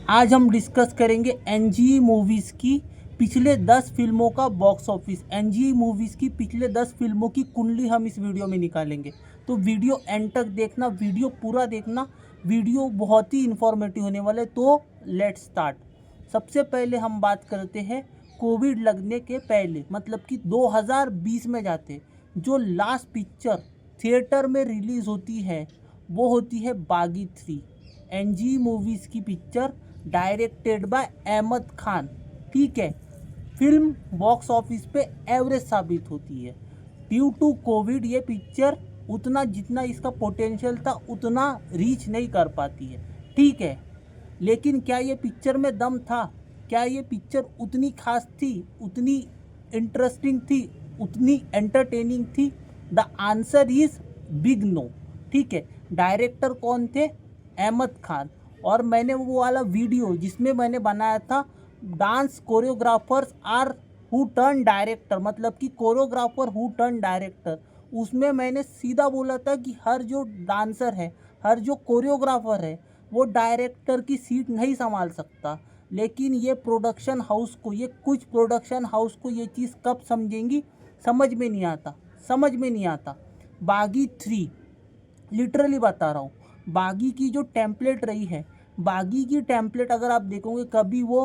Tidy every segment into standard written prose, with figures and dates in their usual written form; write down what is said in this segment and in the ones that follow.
आज हम डिस्कस करेंगे एनजी मूवीज़ की पिछले 10 फिल्मों का बॉक्स ऑफिस। एनजी मूवीज़ की पिछले 10 फिल्मों की कुंडली हम इस वीडियो में निकालेंगे, तो वीडियो एंड तक देखना, वीडियो पूरा देखना। वीडियो बहुत ही इन्फॉर्मेटिव होने वाला है। तो लेट्स स्टार्ट। सबसे पहले हम बात करते हैं कोविड लगने के पहले, मतलब कि 2020 में जाते जो लास्ट पिक्चर थिएटर में रिलीज़ होती है वो होती है बागी 3। एनजी मूवीज़ की picture directed by Ahmed Khan. ठीक है, फिल्म बॉक्स ऑफिस पे एवरेज साबित होती है। ड्यू टू कोविड ये पिक्चर उतना जितना इसका पोटेंशियल था उतना रीच नहीं कर पाती है। ठीक है, लेकिन क्या ये पिक्चर में दम था? क्या ये पिक्चर उतनी खास थी, उतनी इंटरेस्टिंग थी, उतनी एंटरटेनिंग थी? The answer is big no. ठीक है, डायरेक्टर कौन थे? अहमद खान। और मैंने वो वाला वीडियो जिसमें मैंने बनाया था dance choreographers are who turn director, मतलब कि कोरियोग्राफर हु टर्न डायरेक्टर, उसमें मैंने सीधा बोला था कि हर जो डांसर है, हर जो कोरियोग्राफर है वो डायरेक्टर की सीट नहीं संभाल सकता। लेकिन ये प्रोडक्शन हाउस को, ये कुछ प्रोडक्शन हाउस को ये चीज़ कब समझेंगी, समझ में नहीं आता, समझ में नहीं आता। बागी 3 लिटरली बता रहा हूँ, बागी की जो टेम्पलेट रही है, बागी की टेम्पलेट अगर आप देखोगे, कभी वो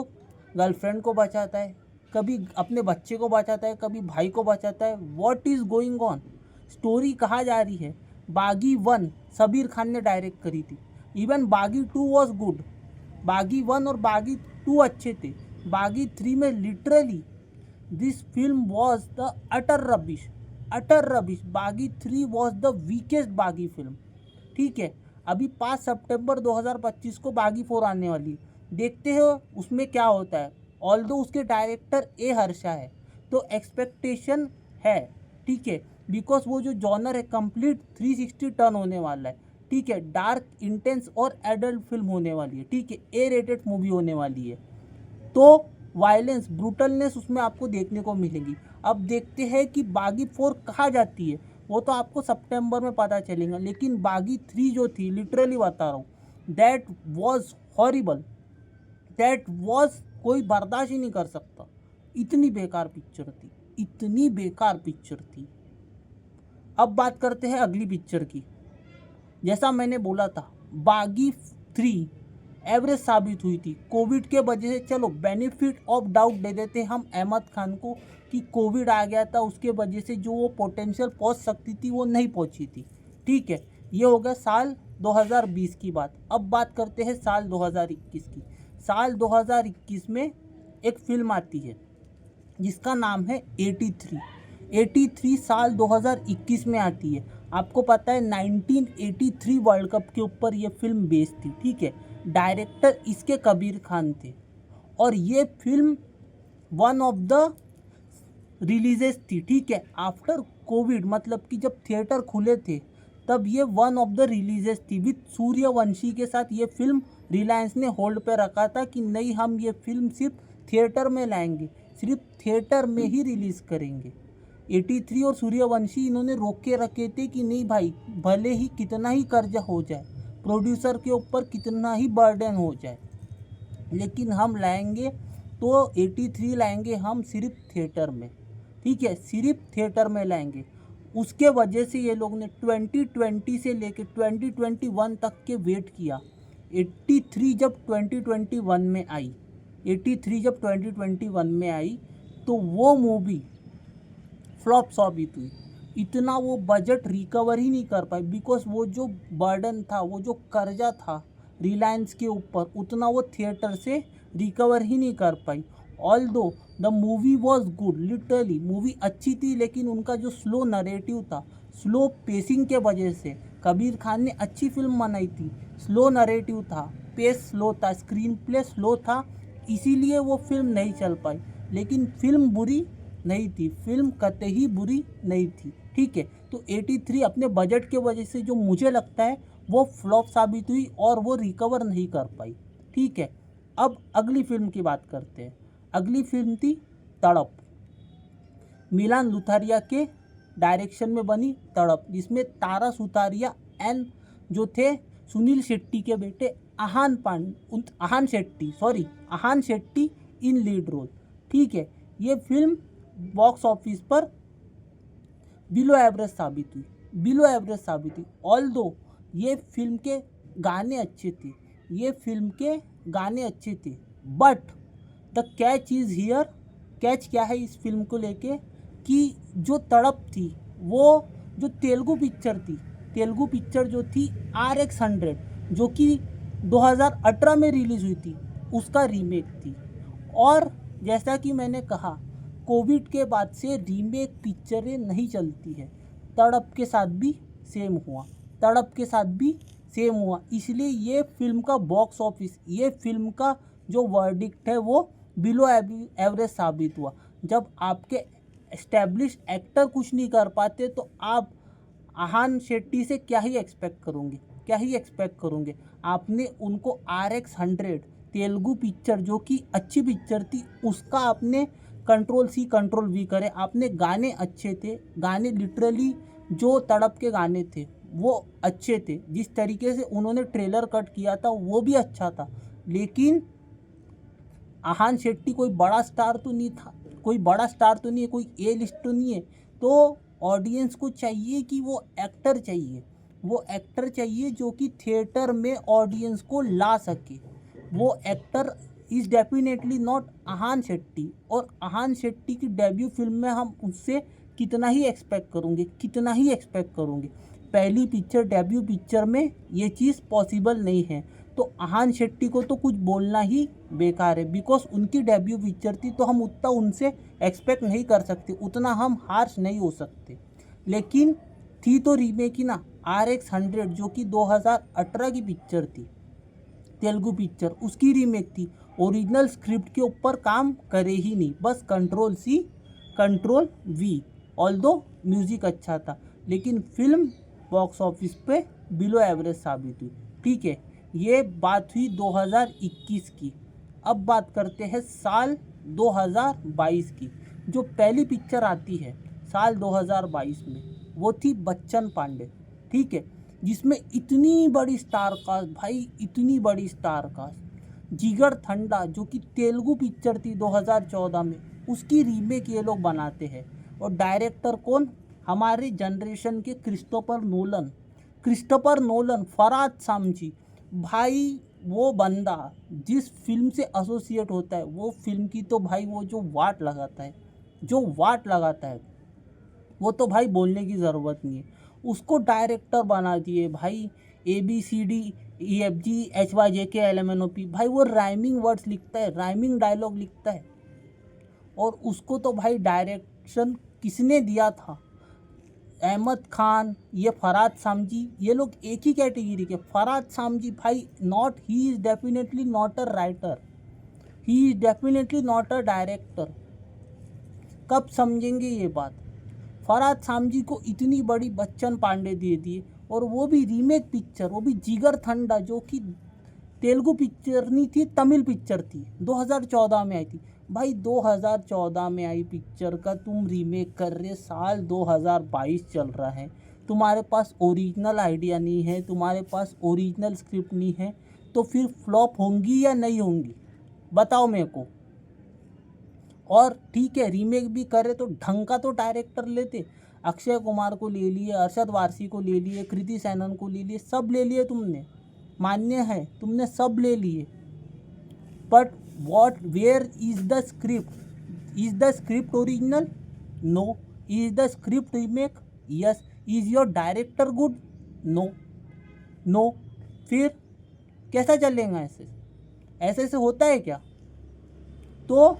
गर्लफ्रेंड को बचाता है, कभी अपने बच्चे को बचाता है, कभी भाई को बचाता है। What is going on? Story कहाँ जा रही है? बागी 1 सबीर खान ने डायरेक्ट करी थी। इवन बागी 2 वॉज गुड। बागी 1 और बागी 2 अच्छे थे। बागी 3 में literally this film was the utter rubbish, utter rubbish. बागी 3 वॉज द वीकेस्ट बागी फिल्म। ठीक है, अभी 5 सितंबर 2025 को बागी 4 आने वाली है। देखते हो उसमें क्या होता है। ऑल्दो उसके डायरेक्टर ए हर्षा है, तो एक्सपेक्टेशन है। ठीक है, बिकॉज वो जो जॉनर है कंप्लीट 360 टर्न होने वाला है। ठीक है, डार्क, इंटेंस और एडल्ट फिल्म होने वाली है। ठीक है, ए रेटेड मूवी होने वाली है, तो वायलेंस, ब्रूटलनेस उसमें आपको देखने को मिलेगी। अब देखते हैं कि बागी 4 कहाँ जाती है, वो तो आपको सितंबर में पता चलेगा। लेकिन बागी 3 जो थी, लिटरली बता रहा हूँ, that was horrible, that was कोई बर्दाश्त ही नहीं कर सकता। इतनी बेकार पिक्चर थी, इतनी बेकार पिक्चर थी। अब बात करते हैं अगली पिक्चर की। जैसा मैंने बोला था, बागी 3 एवरेज साबित हुई थी कोविड के वजह से। चलो बेनिफिट ऑफ डाउट दे देते हम अहमद खान को कि कोविड आ गया था, उसके वजह से जो वो पोटेंशियल पहुंच सकती थी वो नहीं पहुंची थी। ठीक है, ये हो गया साल 2020 की बात। अब बात करते हैं साल 2021 की। साल 2021 में एक फिल्म आती है जिसका नाम है 83। 83 साल 2021 में आती है। आपको पता है 1983 वर्ल्ड कप के ऊपर ये फिल्म बेस्ड थी। ठीक है, डायरेक्टर इसके कबीर खान थे, और ये film one of the releases थी। ठीक है, आफ्टर कोविड, मतलब कि जब थिएटर खुले थे तब ये वन ऑफ द रिलीजेस थी। विद सूर्यवंशी के साथ ये फिल्म रिलायंस ने होल्ड पे रखा था कि नहीं, हम ये फिल्म सिर्फ थिएटर में लाएंगे, सिर्फ थिएटर में ही रिलीज़ करेंगे। 83 और सूर्यवंशी इन्होंने रोक के रखे थे कि नहीं भाई, भले ही कितना ही कर्जा हो जाए, प्रोड्यूसर के ऊपर कितना ही बर्डन हो जाए, लेकिन हम लाएंगे तो 83 लाएंगे हम सिर्फ थिएटर में। ठीक है, सिर्फ थिएटर में लाएंगे। उसके वजह से ये लोग ने 2020 से लेके 2021 तक के वेट किया। 83 जब 2021 में आई, 83 जब 2021 में आई तो वो मूवी फ्लॉप साबित हुई। इतना वो बजट रिकवर ही नहीं कर पाई, बिकॉज वो जो बर्डन था, वो जो कर्जा था रिलायंस के ऊपर, उतना वो थिएटर से रिकवर ही नहीं कर पाई। ऑल दो the movie was good, literally movie अच्छी थी, लेकिन उनका जो स्लो नरेटिव था, स्लो पेसिंग के वजह से, कबीर खान ने अच्छी फिल्म बनाई थी, स्लो नरेटिव था, पेस स्लो था, स्क्रीन प्ले स्लो था, इसीलिए वो फिल्म नहीं चल पाई। लेकिन फिल्म बुरी नहीं थी, फिल्म कतई बुरी नहीं थी। ठीक है, तो 83 अपने बजट के वजह से जो मुझे लगता है वो फ्लॉप साबित हुई और वो रिकवर नहीं कर पाई। ठीक है, अब अगली फिल्म की बात करते हैं। अगली फिल्म थी तड़प, मिलान लुथारिया के डायरेक्शन में बनी तड़प, जिसमें तारा सुतारिया एंड जो थे सुनील शेट्टी के बेटे आहान शेट्टी इन लीड रोल। ठीक है, ये फिल्म बॉक्स ऑफिस पर बिलो एवरेज साबित हुई। ऑल्दो ये फिल्म के गाने अच्छे थे, but the catch is here. Catch क्या है इस फिल्म को लेके कि जो तड़प थी, वो जो तेलुगु पिक्चर जो थी RX 100, जो कि 2018 में रिलीज़ हुई थी, उसका रीमेक थी। और जैसा कि मैंने कहा, कोविड के बाद से रीमेक पिक्चरें नहीं चलती है। तड़प के साथ भी सेम हुआ। इसलिए ये फिल्म का जो वर्डिक्ट है वो बिलो एवरेज साबित हुआ। जब आपके एस्टैब्लिश एक्टर कुछ नहीं कर पाते तो आप आहान शेट्टी से क्या ही एक्सपेक्ट करोगे। आपने उनको RX 100 तेलुगु पिक्चर, जो कि अच्छी पिक्चर थी, उसका आपने कंट्रोल C कंट्रोल V करे। आपने गाने अच्छे थे, गाने लिटरली जो तड़प के गाने थे वो अच्छे थे। जिस तरीके से उन्होंने ट्रेलर कट किया था वो भी अच्छा था, लेकिन आहान शेट्टी कोई बड़ा स्टार तो नहीं, कोई ए लिस्ट तो नहीं है। तो ऑडियंस को चाहिए कि वो एक्टर चाहिए जो कि थिएटर में ऑडियंस को ला सके। वो actor is definitely not Aahan Shetty. और आहान शेट्टी की डेब्यू फिल्म में हम उससे कितना ही एक्सपेक्ट करोगे। पहली पिक्चर, डेब्यू पिक्चर में ये चीज़ पॉसिबल नहीं है। तो आहान शेट्टी को तो कुछ बोलना ही बेकार है, बिकॉज उनकी डेब्यू पिक्चर थी, तो हम उतना उनसे एक्सपेक्ट नहीं कर सकते, उतना हम हार्श नहीं हो सकते। लेकिन थी तो रीमेक ही ना। RX 100 जो कि 2018 की पिक्चर थी, तेलुगु पिक्चर, उसकी रीमेक थी। ओरिजिनल स्क्रिप्ट के ऊपर काम करे ही नहीं, बस control C control V। Although music अच्छा था, लेकिन फिल्म बॉक्स ऑफिस पे बिलो एवरेज साबित हुई। ठीक है, ये बात हुई 2021 की। अब बात करते हैं साल 2022 की। जो पहली पिक्चर आती है साल 2022 में, वो थी बच्चन पांडे। ठीक है, जिसमें इतनी बड़ी स्टार कास्ट, जिगर थंडा, जो कि तेलुगु पिक्चर थी 2014 में, उसकी रीमेक ये लोग बनाते हैं। और डायरेक्टर कौन? हमारे जनरेशन के क्रिस्टोफर नोलन, फरहाद सामजी। भाई वो बंदा जिस फिल्म से एसोसिएट होता है, वो फिल्म की तो भाई वो जो वाट लगाता है वो तो भाई बोलने की ज़रूरत नहीं है। उसको डायरेक्टर बना दिए भाई। ABCDEFGHYJKLMNOP। भाई वो राइमिंग वर्ड्स लिखता है, राइमिंग डायलॉग लिखता है। और उसको तो भाई डायरेक्शन किसने दिया था? अहमद खान, ये फरहाद सामजी, ये लोग एक ही कैटेगरी के। फरहाद सामजी भाई he is definitely not a writer, he is definitely not a director. कब समझेंगे ये बात? फरहाद सामजी को इतनी बड़ी बच्चन पांडे दे दिए, और वो भी रीमेक पिक्चर, वो भी जिगर थंडा, जो कि तेलुगु पिक्चर नहीं थी, तमिल पिक्चर थी, 2014 में आई थी। भाई 2014 में आई पिक्चर का तुम रीमेक कर रहे, साल 2022 चल रहा है, तुम्हारे पास ओरिजिनल आइडिया नहीं है, तुम्हारे पास ओरिजिनल स्क्रिप्ट नहीं है, तो फिर फ्लॉप होंगी या नहीं होंगी? बताओ मेरे को। और ठीक है, रीमेक भी करे तो ढंग का तो डायरेक्टर लेते। अक्षय कुमार को ले लिए, अरशद वारसी को ले लिए, कृति सेनन को ले लिए, सब ले लिए तुमने, मान्य है, तुमने सब ले लिए। But where is the script? Is the script original? No. Is the script remake? Yes. Is your director good? No. फिर कैसा चलेगा? ऐसे होता है क्या? तो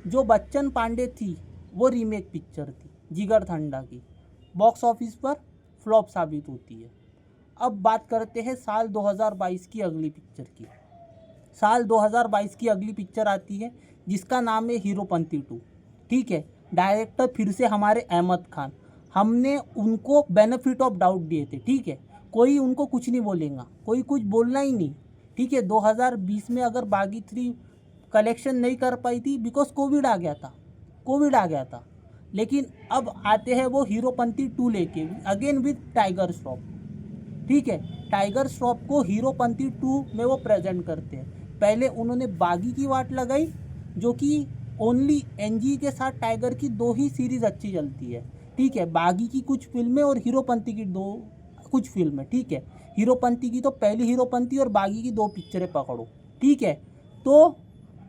जो बच्चन पांडे थी वो रीमेक पिक्चर थी जिगर थंडा की, बॉक्स ऑफिस पर फ्लॉप साबित होती है। अब बात करते हैं साल 2022 की अगली पिक्चर की। साल 2022 की अगली पिक्चर आती है जिसका नाम है हीरोपंती 2। ठीक है, डायरेक्टर फिर से हमारे अहमद खान। हमने उनको बेनिफिट ऑफ डाउट दिए थे। ठीक है, कोई उनको कुछ नहीं बोलेगा, कोई कुछ बोलना ही नहीं। ठीक है, 2020 में अगर बागी 3 कलेक्शन नहीं कर पाई थी बिकॉज कोविड आ गया था, लेकिन अब आते हैं वो हीरोपंती 2 लेके, अगेन विद टाइगर श्रॉफ। ठीक है, टाइगर श्रॉफ को हीरोपंती 2 में वो प्रेजेंट करते हैं। पहले उन्होंने बागी की वाट लगाई, जो कि ओनली एनजी के साथ टाइगर की 2 ही सीरीज़ अच्छी चलती है, ठीक है। बागी की कुछ फिल्में और हीरोपंती की 2 कुछ फिल्में, ठीक है। हीरोपंती की तो पहली हीरोपंती और बागी की 2 पिक्चरें पकड़ो, ठीक है। तो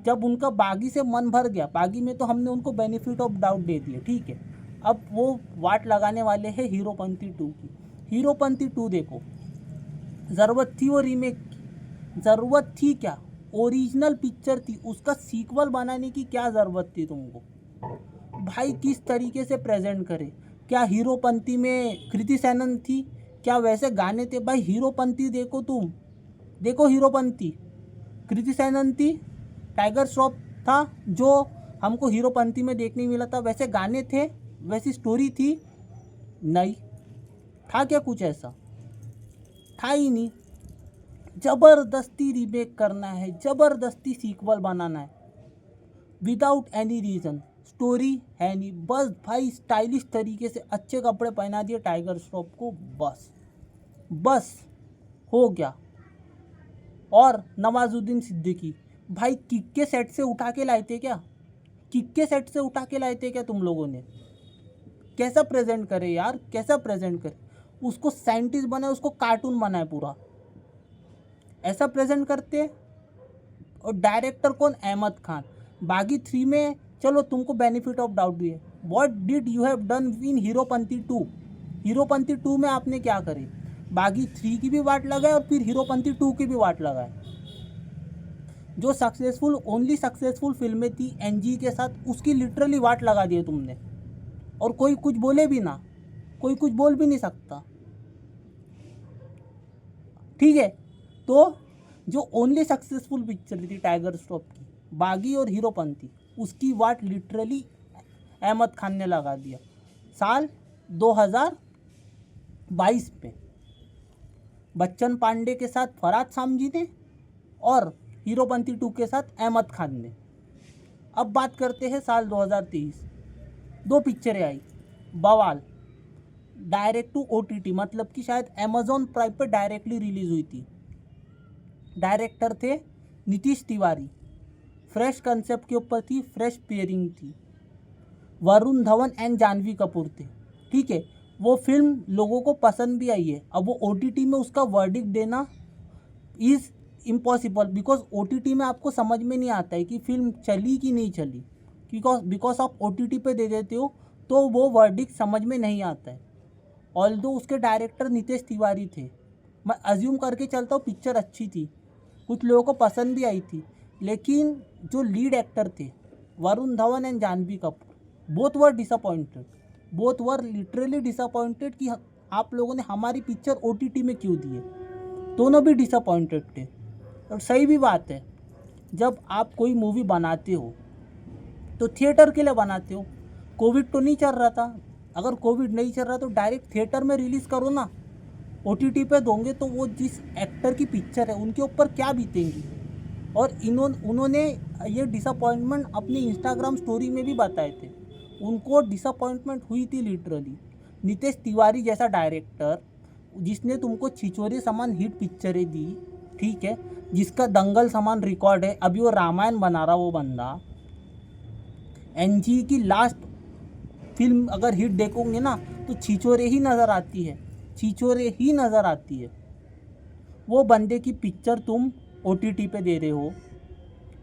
जब उनका बागी से मन भर गया, बागी में तो हमने उनको बेनिफिट ऑफ डाउट दे दिया, ठीक है। अब वो वाट लगाने वाले हैं हीरोपंती 2 की। हीरोपंती 2 देखो, ज़रूरत थी वो रीमेक की? ज़रूरत थी क्या? ओरिजिनल पिक्चर थी, उसका सीक्वल बनाने की क्या ज़रूरत थी तुमको? भाई किस तरीके से प्रेजेंट करे? क्या हीरोपंती में कृति सेनन थी? क्या वैसे गाने थे? भाई हीरोपंती देखो, तुम देखो हीरोपंती, कृति सेनन थी, टाइगर श्रॉफ था जो हमको हीरोपंती में देखने मिला था। वैसे गाने थे, वैसी स्टोरी थी? नहीं था। क्या कुछ ऐसा था ही नहीं। ज़बरदस्ती रीमेक करना है, ज़बरदस्ती सीक्वल बनाना है, विदाउट एनी रीज़न। स्टोरी है नहीं, बस भाई स्टाइलिश तरीके से अच्छे कपड़े पहना दिए टाइगर श्रॉफ को, बस हो गया। और नवाजुद्दीन सिद्दीकी, भाई किक के सेट से उठा के लाए थे क्या? किक के सेट से उठा के लाए थे क्या तुम लोगों ने? कैसा प्रेजेंट करे यार, कैसा प्रेजेंट करे? उसको साइंटिस्ट बनाए, उसको कार्टून बनाए पूरा, ऐसा प्रेजेंट करते हैं। और डायरेक्टर कौन? अहमद खान। बागी 3 में चलो तुमको बेनिफिट ऑफ डाउट दिए, what did you have done in Heropanti 2? Heropanti 2 में आपने क्या करे? बागी 3 की भी वाट लगाए और फिर हीरोपंती 2 की भी वाट लगाए। जो सक्सेसफुल, ओनली सक्सेसफुल फिल्में थी एनजी के साथ, उसकी लिटरली वाट लगा दिए तुमने। और कोई कुछ बोले भी ना, कोई कुछ बोल भी नहीं सकता, ठीक है। तो जो ओनली सक्सेसफुल पिक्चर थी टाइगर श्रॉफ की, बागी और हीरोपंती, उसकी वाट लिटरली अहमद खान ने लगा दिया साल 2022 में। बच्चन पांडे के साथ फरहाद सामजी ने और हीरोपंती 2 के साथ अहमद खान ने। अब बात करते हैं साल 2023, 2 पिक्चरें आई। बवाल डायरेक्ट टू OTT, मतलब कि शायद अमेज़ॉन प्राइम पर डायरेक्टली रिलीज़ हुई थी। डायरेक्टर थे नीतीश तिवारी, फ्रेश कंसेप्ट के ऊपर थी, फ्रेश पेयरिंग थी। वरुण धवन एंड जानवी कपूर थे, ठीक है। वो फिल्म लोगों को पसंद भी आई है। अब वो OTT में उसका वर्डिक्ट देना इज़ इम्पॉसिबल, बिकॉज OTT में आपको समझ में नहीं आता है कि फिल्म चली कि नहीं चली, बिकॉज आप OTT पे दे देते हो तो वो वर्डिक्ट समझ में नहीं आता है। ऑल्दो उसके डायरेक्टर नीतीश तिवारी थे, मैं अज्यूम करके चलता हूँ पिक्चर अच्छी थी, कुछ लोगों को पसंद भी आई थी। लेकिन जो लीड एक्टर थे Varun Dhawan and Janhvi Kapoor, both were disappointed, both were literally disappointed कि आप लोगों ने हमारी पिक्चर OTT में क्यों दी है। दोनों भी डिसअपॉइंटेड थे। और सही भी बात है, जब आप कोई मूवी बनाते हो तो थिएटर के लिए बनाते हो। कोविड तो नहीं चल रहा था, अगर कोविड नहीं चल रहा तो डायरेक्ट थिएटर में रिलीज़ करो ना। OTT पे दोगे तो वो जिस एक्टर की पिक्चर है उनके ऊपर क्या बीतेंगी। और उन्होंने ये डिसअपॉइंटमेंट अपनी इंस्टाग्राम स्टोरी में भी बताए थे, उनको डिसअपॉइंटमेंट हुई थी लिटरली। नीतीश तिवारी जैसा डायरेक्टर, जिसने तुमको छिछोरे समान हिट पिक्चरें दी, ठीक है, जिसका दंगल समान रिकॉर्ड है, अभी वो रामायण बना रहा वो बंदा। एनजी की लास्ट फिल्म अगर हिट देखोगे ना तो छिछोरे ही नज़र आती है, छिछोरे ही नज़र आती है। वो बंदे की पिक्चर तुम OTT पे दे रहे हो।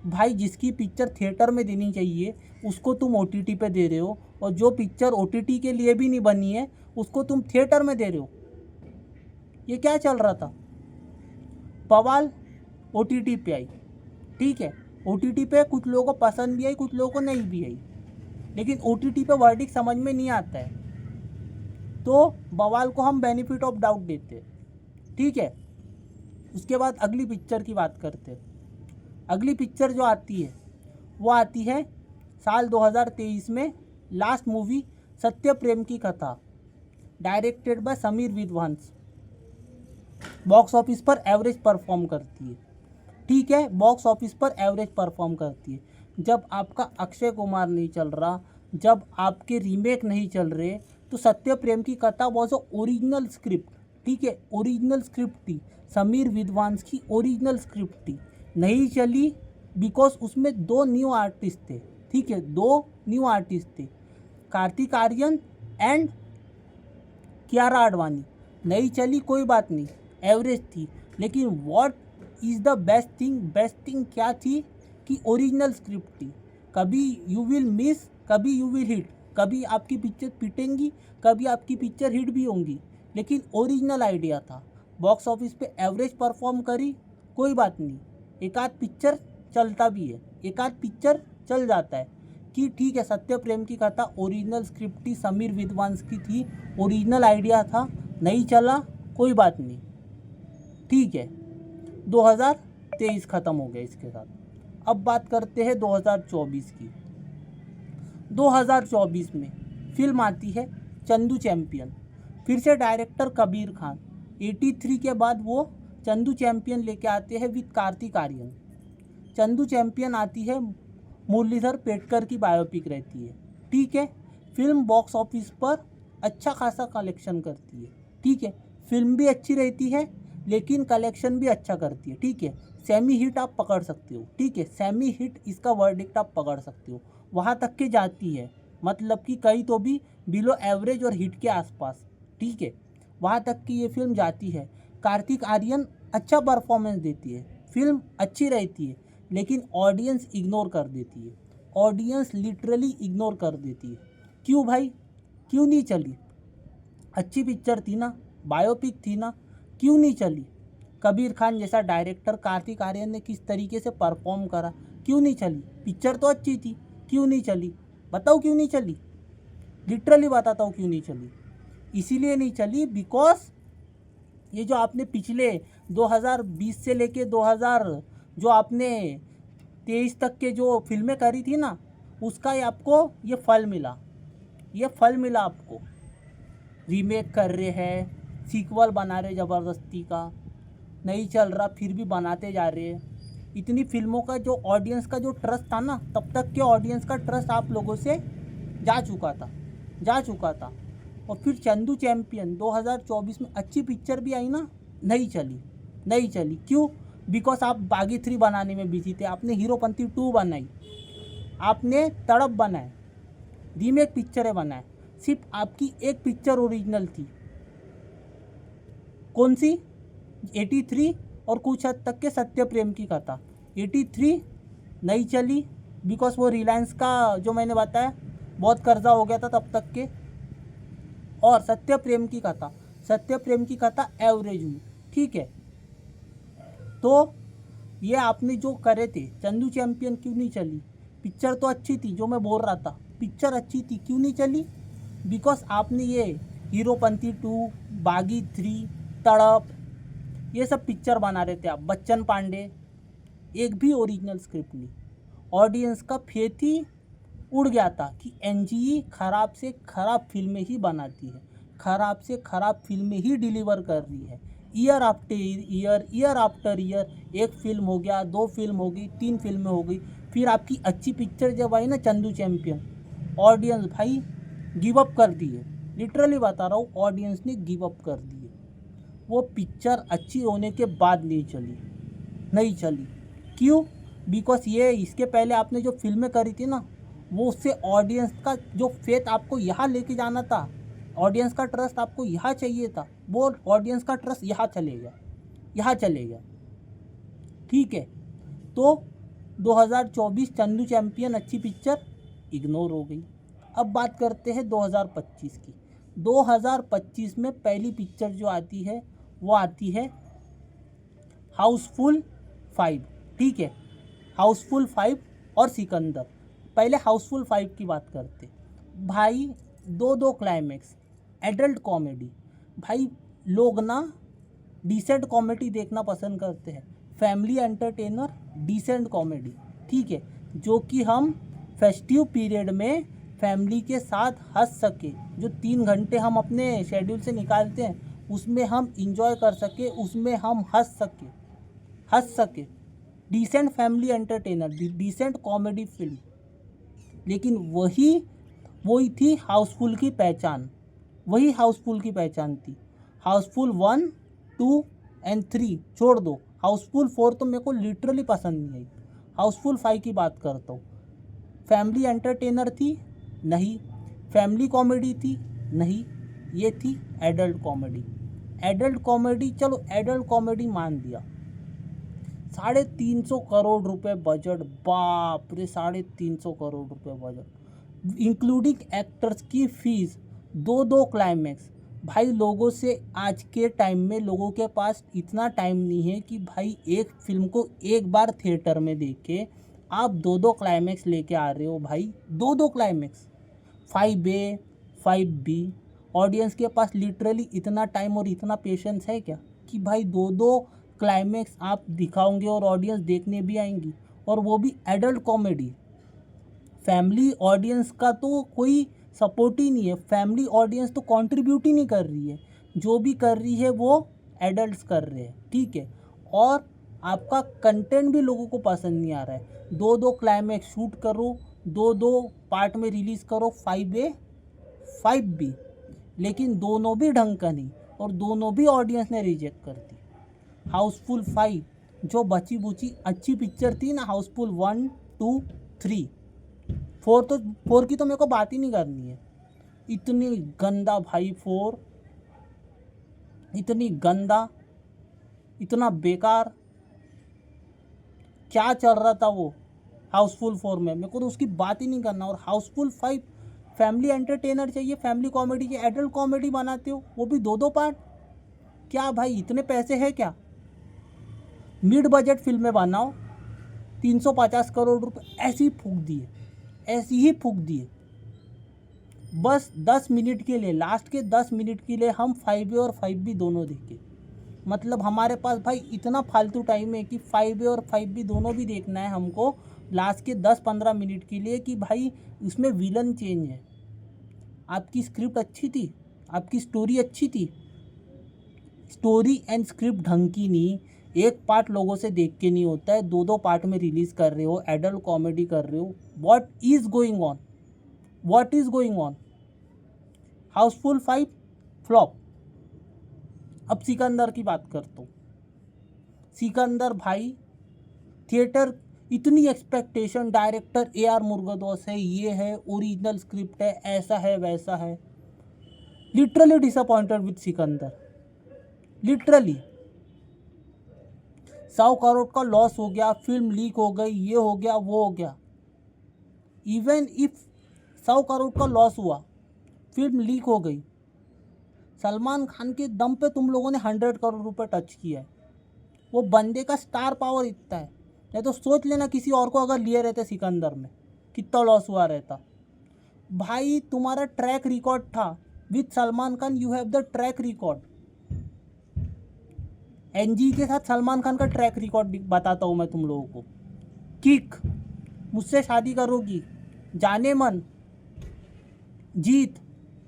भाई जिसकी पिक्चर थिएटर में देनी चाहिए उसको तुम OTT पे दे रहे हो, और जो पिक्चर OTT के लिए भी नहीं बनी है उसको तुम थिएटर में दे रहे हो। ये क्या चल रहा था? बवाल OTT पे आई, ठीक है, OTT पे कुछ लोगों को पसंद भी आई, कुछ लोगों को नहीं भी आई, लेकिन OTT पे वर्डिक्ट समझ में नहीं आता है तो बवाल को हम बेनिफिट ऑफ डाउट देते हैं, ठीक है। उसके बाद अगली पिक्चर की बात करते हैं। अगली पिक्चर जो आती है वो आती है साल 2023 में, लास्ट मूवी सत्य Prem Ki Katha, directed by Sameer Vidwans. Box office पर एवरेज परफॉर्म करती है, ठीक है, बॉक्स ऑफिस पर एवरेज परफॉर्म करती है। जब आपका अक्षय कुमार नहीं चल रहा, जब आपके रीमेक नहीं चल रहे, तो सत्य प्रेम की कथा वॉज अ ओरिजिनल स्क्रिप्ट, ठीक है, ओरिजिनल स्क्रिप्ट थी, समीर विद्वांस की ओरिजिनल स्क्रिप्ट थी, नहीं चली बिकॉज उसमें 2 न्यू आर्टिस्ट थे, ठीक है, 2 न्यू आर्टिस्ट थे, कार्तिक आर्यन एंड कियारा आडवाणी। नहीं चली कोई बात नहीं, एवरेज थी। लेकिन what is the best thing क्या थी कि ओरिजिनल स्क्रिप्ट थी। कभी यू विल मिस, कभी यू विल हिट, कभी आपकी पिक्चर पिटेंगी, कभी आपकी पिक्चर हिट भी होंगी, लेकिन ओरिजिनल आइडिया था। बॉक्स ऑफिस पे एवरेज परफॉर्म करी, कोई बात नहीं, एक आध पिक्चर चलता भी है, एक आध पिक्चर चल जाता है कि ठीक है, सत्य प्रेम की कथा ओरिजिनल स्क्रिप्ट थी, समीर विद्वांस की थी, ओरिजिनल आइडिया था, नहीं चला कोई बात नहीं, ठीक है। 2023 ख़त्म हो गया इसके साथ। अब बात करते हैं 2024 की। 2024 में फिल्म आती है चंदू चैंपियन, फिर से डायरेक्टर कबीर खान। 83 के बाद वो चंदू चैंपियन लेके आते हैं विद कार्तिक आर्यन। चंदू चैंपियन आती है, मुरलीधर पेटकर की बायोपिक रहती है, ठीक है। फिल्म बॉक्स ऑफिस पर अच्छा खासा कलेक्शन करती है, ठीक है। फिल्म भी अच्छी रहती है लेकिन कलेक्शन भी अच्छा करती है, ठीक है। सेमी हिट आप पकड़ सकते हो, ठीक है, सेमी हिट इसका वर्डिक्ट आप पकड़ सकते हो, वहाँ तक के जाती है, मतलब कि कई तो भी बिलो एवरेज और हिट के आसपास, ठीक है, वहाँ तक की ये फिल्म जाती है। कार्तिक आर्यन अच्छा परफॉर्मेंस देती है, फिल्म अच्छी रहती है, लेकिन ऑडियंस इग्नोर कर देती है, ऑडियंस लिटरली इग्नोर कर देती है। क्यों भाई, क्यों नहीं चली? अच्छी पिक्चर थी ना, बायोपिक थी ना, क्यों नहीं चली? कबीर खान जैसा डायरेक्टर, कार्तिक आर्यन ने किस तरीके से परफॉर्म करा, क्यों नहीं चली? पिक्चर तो अच्छी थी, क्यों नहीं चली? बताओ क्यों नहीं चली, लिटरली बताता हूँ क्यों नहीं चली। इसीलिए नहीं चली बिकॉज ये जो आपने पिछले 2020 से लेके 2000 जो आपने 23 तक के जो फिल्में करी थी ना, उसका ही आपको ये फल मिला, ये फल मिला आपको। रीमेक कर रहे हैं, सीक्वल बना रहे ज़बरदस्ती का, नहीं चल रहा फिर भी बनाते जा रहे हैं। इतनी फिल्मों का जो ऑडियंस का जो ट्रस्ट था ना, तब तक के ऑडियंस का ट्रस्ट आप लोगों से जा चुका था। और फिर चंदू चैंपियन 2024 में अच्छी पिक्चर भी आई ना, नहीं चली। क्यों? बिकॉज आप बागी 3 बनाने में बिजी थे, आपने हीरोपंती 2 बनाई, आपने तड़प बनाए, रीमेक पिक्चरें बनाए, सिर्फ आपकी एक पिक्चर ओरिजिनल थी, कौन सी? 83 और कुछ हद तक के सत्य प्रेम की कथा। 83 नहीं चली बिकॉज वो रिलायंस का जो मैंने बताया बहुत कर्जा हो गया था तब तक के। और सत्य प्रेम की कथा एवरेज हुई, ठीक है। तो ये आपने जो करे थे, चंदू चैंपियन क्यों नहीं चली? पिक्चर तो अच्छी थी, जो मैं बोल रहा था, पिक्चर अच्छी थी, क्यों नहीं चली? बिकॉज आपने ये हीरोपंती 2, बागी 3, तड़प, ये सब पिक्चर बना रहे थे आप, बच्चन पांडे, एक भी ओरिजिनल स्क्रिप्ट नहीं। ऑडियंस का फेथ ही उड़ गया था कि एनजीई खराब से खराब फिल्में ही बनाती है, खराब से खराब फिल्में ही डिलीवर कर रही है, ईयर आफ्टर ईयर। एक फिल्म हो गया, 2 फिल्म हो गई, 3 फिल्में हो गई, फिर आपकी अच्छी पिक्चर जब आई ना चंदू चैंपियन, ऑडियंस भाई गिव अप कर दी है, लिटरली बता रहा हूँ, ऑडियंस ने गिव अप कर दी है। वो पिक्चर अच्छी होने के बाद नहीं चली। क्यों? बिकॉज ये इसके पहले आपने जो फिल्में करी थी ना, वो उससे ऑडियंस का जो फेथ आपको यहाँ लेके जाना था, ऑडियंस का ट्रस्ट आपको यहाँ चाहिए था, वो ऑडियंस का ट्रस्ट यहाँ चले गया, ठीक है। तो 2024 चंदू चैंपियन अच्छी पिक्चर इग्नोर हो गई। अब बात करते हैं 2025 की। 2025 में पहली पिक्चर जो आती है वो आती है हाउसफुल 5, ठीक है, हाउसफुल 5 और सिकंदर। पहले हाउसफुल 5 की बात करते भाई, 2 क्लाइमैक्स, एडल्ट कॉमेडी। भाई लोग ना डिसेंट कॉमेडी देखना पसंद करते हैं, फैमिली एंटरटेनर, डिसेंट कॉमेडी, ठीक है, जो कि हम फेस्टिव पीरियड में फैमिली के साथ हंस सके, जो 3 घंटे हम अपने शेड्यूल से निकालते हैं उसमें हम इंजॉय कर सके, उसमें हम हंस सके। Decent family entertainer, decent comedy film. लेकिन वही थी हाउसफुल की पहचान, थी। हाउसफुल 1, 2 एंड 3 छोड़ दो, हाउसफुल 4 तो मेरे को लिटरली पसंद नहीं आई। हाउसफुल 5 की बात करता हूँ। फैमिली एंटरटेनर थी? नहीं। फैमिली कॉमेडी थी? नहीं। ये थी एडल्ट कॉमेडी। एडल्ट कॉमेडी, चलो एडल्ट कॉमेडी मान दिया। 350 करोड़ रुपए बजट, बाप रे, 350 करोड़ रुपए बजट, इंक्लूडिंग एक्टर्स की फीस, दो क्लाइमैक्स। भाई लोगों से आज के टाइम में लोगों के पास इतना टाइम नहीं है कि भाई एक फिल्म को एक बार थिएटर में देखे, आप दो क्लाइमैक्स लेके आ रहे हो भाई, दो क्लाइमैक्स, 5A 5B। ऑडियंस के पास लिटरली इतना टाइम और इतना पेशेंस है क्या कि भाई दो क्लाइमैक्स आप दिखाओगे और ऑडियंस देखने भी आएंगी, और वो भी एडल्ट कॉमेडी। फैमिली ऑडियंस का तो कोई सपोर्ट ही नहीं है, फैमिली ऑडियंस तो कंट्रीब्यूट ही नहीं कर रही है, जो भी कर रही है वो एडल्ट्स कर रहे हैं, ठीक है। और आपका कंटेंट भी लोगों को पसंद नहीं आ रहा है। दो क्लाइमैक्स शूट करो, दो पार्ट में रिलीज़ करो, 5A 5B, लेकिन दोनों भी ढंग का नहीं, और दोनों भी ऑडियंस ने रिजेक्ट कर दी। हाउसफुल 5 जो बची बुची अच्छी पिक्चर थी ना, हाउसफुल 1, 2, 3, 4 की तो मेरे को बात ही नहीं करनी है। इतनी गंदा भाई 4, इतनी गंदा, इतना बेकार, क्या चल रहा था वो हाउसफुल 4 में, मेरे को तो उसकी बात ही नहीं करना। और हाउसफुल 5 फैमिली एंटरटेनर चाहिए, फैमिली कॉमेडी चाहिए, एडल्ट कॉमेडी बनाते हो, वो भी दो पार्ट। क्या भाई इतने पैसे हैं क्या? मिड बजट फिल्में बनाओ, 350 करोड़ रुपए ऐसे ही फूंक दिए, ऐसे ही फूंक दिए। बस 10 मिनट के लिए, लास्ट के 10 मिनट के लिए हम 5A और 5B दोनों देखे। मतलब हमारे पास भाई इतना फालतू टाइम है कि 5A और 5B दोनों भी देखना है हमको, लास्ट के 10-15 मिनट के लिए, कि भाई उसमें विलन चेंज है। आपकी स्क्रिप्ट अच्छी थी, आपकी स्टोरी अच्छी थी, स्टोरी एंड स्क्रिप्ट ढंग की नहीं, एक पार्ट लोगों से देख के नहीं होता है, दो पार्ट में रिलीज़ कर रहे हो, एडल्ट कॉमेडी कर रहे हो। What is going on, what is going on? Housefull 5 flop. अब सिकंदर की बात करता हूँ। सिकंदर भाई थिएटर, इतनी एक्सपेक्टेशन, डायरेक्टर AR मुरुगदोस है, ये है, ओरिजिनल स्क्रिप्ट है, ऐसा है वैसा है। Literally disappointed with Sikandar, literally. 100 crore का लॉस हो गया, फिल्म लीक हो गई, ये हो गया वो हो गया। इवन इफ 100 करोड़ का लॉस हुआ, फिल्म लीक हो गई, सलमान खान के दम पे तुम लोगों ने 100 करोड़ रुपए टच किया है। वो बंदे का स्टार पावर इतना है, नहीं तो सोच लेना किसी और को अगर लिए रहते सिकंदर में कितना लॉस हुआ रहता। भाई तुम्हारा ट्रैक रिकॉर्ड था with Salman Khan, you have the track record. NG के साथ सलमान खान का ट्रैक रिकॉर्ड बताता हूँ मैं तुम लोगों को। किक, मुझसे शादी करोगी, जाने मन, जीत,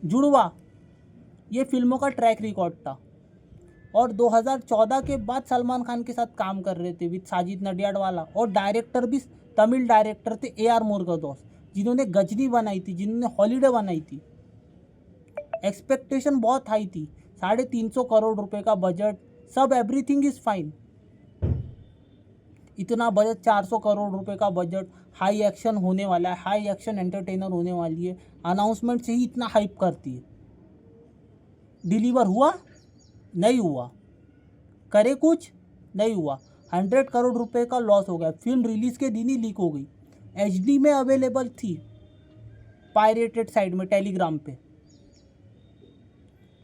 जुड़वा, ये फिल्मों का ट्रैक रिकॉर्ड था। और 2014 के बाद सलमान खान के साथ काम कर रहे थे विद साजिद नडियाडवाला, और डायरेक्टर भी तमिल डायरेक्टर थे AR मुरुगदोस, जिन्होंने गजनी बनाई थी, जिन्होंने हॉलीडे बनाई थी। एक्सपेक्टेशन बहुत हाई थी, 350 करोड़ रुपए का बजट, सब एवरीथिंग इज़ फाइन। इतना बजट, 400 करोड़ रुपए का बजट, हाई एक्शन होने वाला है, हाई एक्शन एंटरटेनर होने वाली है, अनाउंसमेंट से ही इतना हाइप करती है। डिलीवर हुआ? नहीं हुआ। करे कुछ? नहीं हुआ। 100 करोड़ रुपए का लॉस हो गया, फिल्म रिलीज़ के दिन ही लीक हो गई। HD में अवेलेबल थी, पायरेटेड साइड में, टेलीग्राम पे,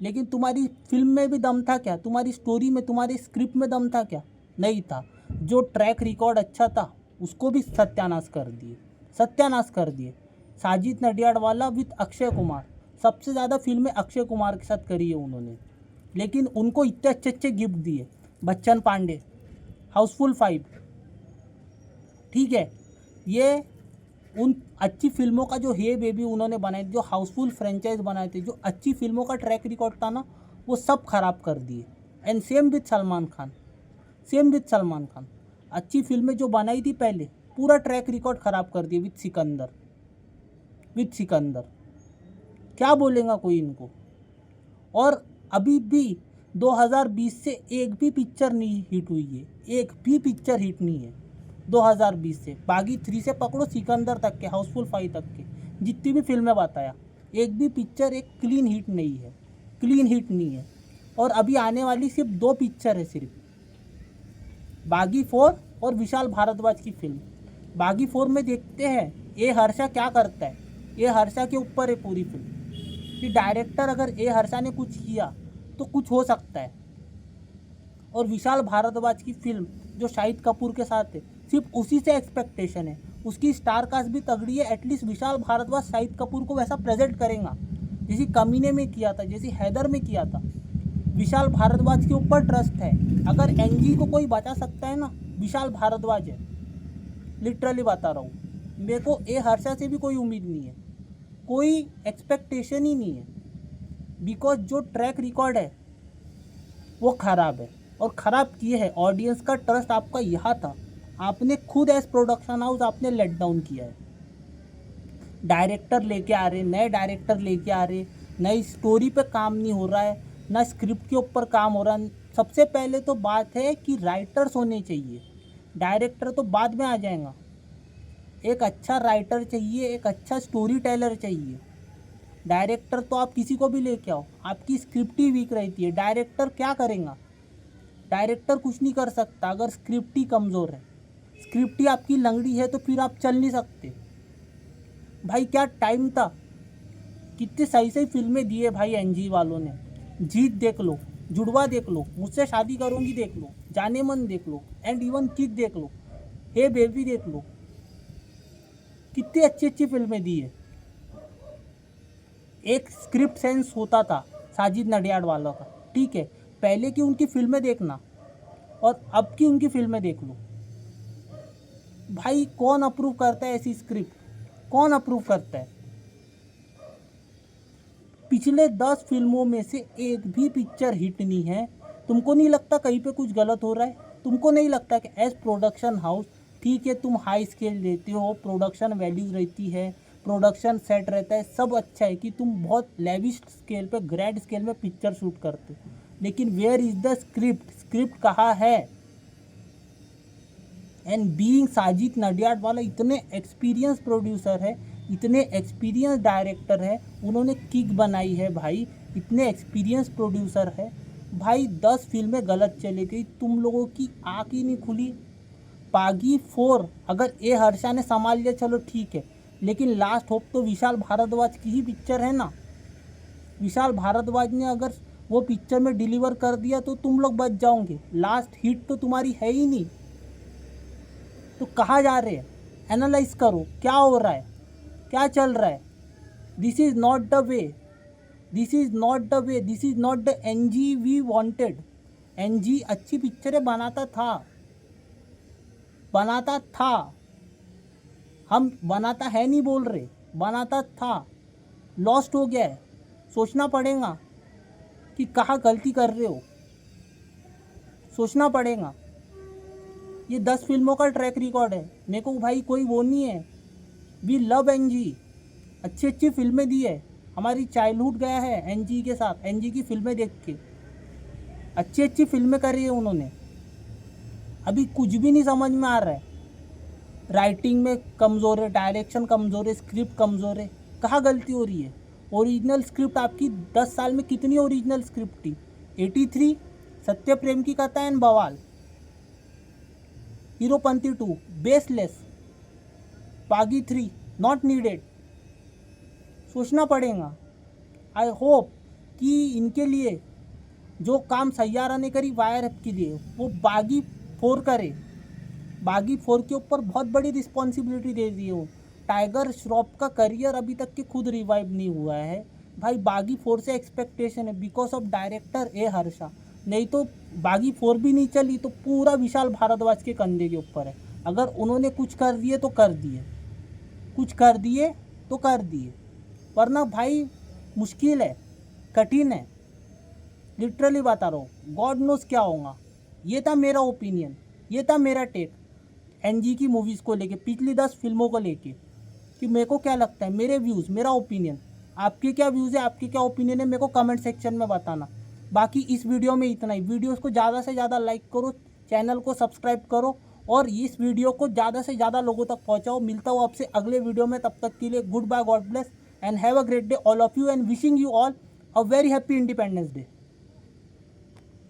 लेकिन तुम्हारी फिल्म में भी दम था क्या? तुम्हारी स्टोरी में, तुम्हारी स्क्रिप्ट में दम था क्या? नहीं था। जो ट्रैक रिकॉर्ड अच्छा था उसको भी सत्यानाश कर दिए, सत्यानाश कर दिए। साजिद नडियाडवाला विद अक्षय कुमार, सबसे ज़्यादा फिल्में अक्षय कुमार के साथ करी है उन्होंने, लेकिन उनको इतने अच्छे अच्छे गिफ्ट दिए। बच्चन पांडे, हाउसफुल 5, ठीक है। ये उन अच्छी फिल्मों का जो हे बेबी उन्होंने बनाए, जो हाउसफुल फ्रेंचाइज बनाए थे, जो अच्छी फिल्मों का ट्रैक रिकॉर्ड था ना, वो सब खराब कर दिए। And same with Salman Khan, same with Salman Khan, अच्छी फिल्में जो बनाई थी पहले, पूरा ट्रैक रिकॉर्ड ख़राब कर दिया विद सिकंदर, विद सिकंदर। क्या बोलेगा कोई इनको? और अभी भी 2020 से एक भी पिक्चर नहीं हिट हुई है, एक भी पिक्चर हिट नहीं है 2020 से। बागी 3 से पकड़ो सिकंदर तक के, हाउसफुल 5 तक के जितनी भी फिल्में बताया, एक भी पिक्चर एक क्लीन हिट नहीं है, क्लीन हिट नहीं है। और अभी आने वाली सिर्फ 2 पिक्चर है, सिर्फ बागी 4 और विशाल भारद्वाज की फिल्म। बागी 4 में देखते हैं ए हर्षा क्या करता है। ए हर्षा के ऊपर है पूरी फिल्म कि डायरेक्टर अगर ए हर्षा ने कुछ किया तो कुछ हो सकता है। और विशाल भारद्वाज की फिल्म जो शाहिद कपूर के साथ है, सिर्फ उसी से एक्सपेक्टेशन है। उसकी स्टार कास्ट भी तगड़ी है, एटलीस्ट विशाल भारद्वाज शाहिद कपूर को वैसा प्रेजेंट करेगा जैसी कमीने में किया था, जैसी हैदर में किया था। विशाल भारद्वाज के ऊपर ट्रस्ट है। अगर एनजी को कोई बचा सकता है ना, विशाल भारद्वाज है, लिटरली बता रहा हूँ। मेरे को ए हर्षा से भी कोई उम्मीद नहीं है, कोई एक्सपेक्टेशन ही नहीं है, बिकॉज जो ट्रैक रिकॉर्ड है वो ख़राब है। और ख़राब किए है, ऑडियंस का ट्रस्ट आपका यहाँ था, आपने खुद एज प्रोडक्शन हाउस आपने लेट डाउन किया है। डायरेक्टर लेके आ रहे, नए डायरेक्टर लेके आ रहे, नई स्टोरी पे काम नहीं हो रहा है, ना स्क्रिप्ट के ऊपर काम हो रहा है। सबसे पहले तो बात है कि राइटर्स होने चाहिए, डायरेक्टर तो बाद में आ जाएगा। एक अच्छा राइटर चाहिए, एक अच्छा स्टोरी टेलर चाहिए। डायरेक्टर तो आप किसी को भी लेके आओ, आपकी स्क्रिप्ट ही वीक रहती है, डायरेक्टर क्या करेगा? डायरेक्टर कुछ नहीं कर सकता अगर स्क्रिप्ट ही कमज़ोर है। स्क्रिप्ट ही आपकी लंगड़ी है तो फिर आप चल नहीं सकते। भाई क्या टाइम था, कितने सही सही फिल्में दी है भाई एनजी वालों ने। जीत देख लो, जुड़वा देख लो, मुझसे शादी करूंगी देख लो, जाने मन देख लो, एंड इवन किक देख लो, हे बेबी देख लो, कितनी अच्छी अच्छी फिल्में दी है। एक स्क्रिप्ट सेंस होता था साजिद नडियाड वालों का, ठीक है। पहले की उनकी फिल्में देखना और अब की उनकी फिल्में देख लो, भाई कौन अप्रूव करता है ऐसी स्क्रिप्ट? कौन अप्रूव करता है? पिछले 10 फिल्मों में से एक भी पिक्चर हिट नहीं है। तुमको नहीं लगता कहीं पे कुछ गलत हो रहा है? तुमको नहीं लगता कि एज प्रोडक्शन हाउस, ठीक है तुम हाई स्केल देते हो, प्रोडक्शन वैल्यूज रहती है, प्रोडक्शन सेट रहता है, सब अच्छा है कि तुम बहुत लेविश स्केल पे, ग्रैंड स्केल में पिक्चर शूट करते हो, लेकिन where is the script? Script कहाँ है? एंड बीइंग साजिद नडियाड वाला इतने एक्सपीरियंस प्रोड्यूसर है, इतने एक्सपीरियंस डायरेक्टर है, उन्होंने किक बनाई है भाई, इतने एक्सपीरियंस प्रोड्यूसर है भाई। 10 फिल्में गलत चली गई, तुम लोगों की आँख ही नहीं खुली। बागी 4 अगर ए हर्षा ने संभाल लिया चलो ठीक है, लेकिन लास्ट होप तो विशाल भारद्वाज की ही पिक्चर है ना। विशाल भारद्वाज ने अगर वो पिक्चर में डिलीवर कर दिया तो तुम लोग बच जाओगे। लास्ट हिट तो तुम्हारी है ही नहीं, तो कहाँ जा रहे हैं? एनालाइज करो क्या हो रहा है, क्या चल रहा है। This is not the way, this is not the way, this is not the NG we wanted. NG अच्छी पिक्चरें बनाता था, बनाता था, हम बनाता है नहीं बोल रहे, बनाता था। लॉस्ट हो गया है, सोचना पड़ेगा कि कहाँ गलती कर रहे हो, सोचना पड़ेगा। ये 10 फिल्मों का ट्रैक रिकॉर्ड है, मेरे को भाई कोई वो नहीं है। वी लव एनजी, अच्छी अच्छी फिल्में दी है, हमारी चाइल्डहुड गया है एनजी के साथ, एनजी की फिल्में देख के। अच्छी अच्छी फिल्में करी है उन्होंने, अभी कुछ भी नहीं समझ में आ रहा है। राइटिंग में कमज़ोर है, डायरेक्शन कमज़ोर है, स्क्रिप्ट कमज़ोर है, कहाँ गलती हो रही है? ओरिजिनल स्क्रिप्ट आपकी 10 साल में कितनी ओरिजिनल स्क्रिप्ट थी? 83, सत्य प्रेम की कथा एंड बवाल, हीरोपंती 2 बेसलेस, बागी 3 नॉट नीडेड। सोचना पड़ेगा। आई होप कि इनके लिए जो काम सैयारा ने करी वायर ऐप के लिए, वो बागी 4 करे। बागी 4 के ऊपर बहुत बड़ी रिस्पॉन्सिबिलिटी दे दी हो। टाइगर श्रॉफ का करियर अभी तक के खुद रिवाइव नहीं हुआ है भाई। बागी 4 से एक्सपेक्टेशन है बिकॉज ऑफ डायरेक्टर ए हर्षा, नहीं तो बागी 4 भी नहीं चली तो पूरा विशाल भारद्वाज के कंधे के ऊपर है। अगर उन्होंने कुछ कर दिए तो कर दिए, कुछ कर दिए तो कर दिए, वरना भाई मुश्किल है, कठिन है, लिटरली बता रहा हूँ। गॉड नोस क्या होगा। ये था मेरा ओपिनियन, ये था मेरा टेक एनजी की मूवीज़ को लेके, पिछली 10 फिल्मों को लेके, कि मेरे को क्या लगता है, मेरे व्यूज़, मेरा ओपिनियन। आपके क्या व्यूज़ है, आपके क्या ओपिनियन है, मेरे को कमेंट सेक्शन में बताना। बाकी इस वीडियो में इतना ही। वीडियोस को ज़्यादा से ज़्यादा लाइक करो, चैनल को सब्सक्राइब करो और इस वीडियो को ज़्यादा से ज़्यादा लोगों तक पहुँचाओ। मिलता हूँ आपसे अगले वीडियो में, तब तक के लिए goodbye, God bless and have a great day all of you and wishing you all a very happy Independence day.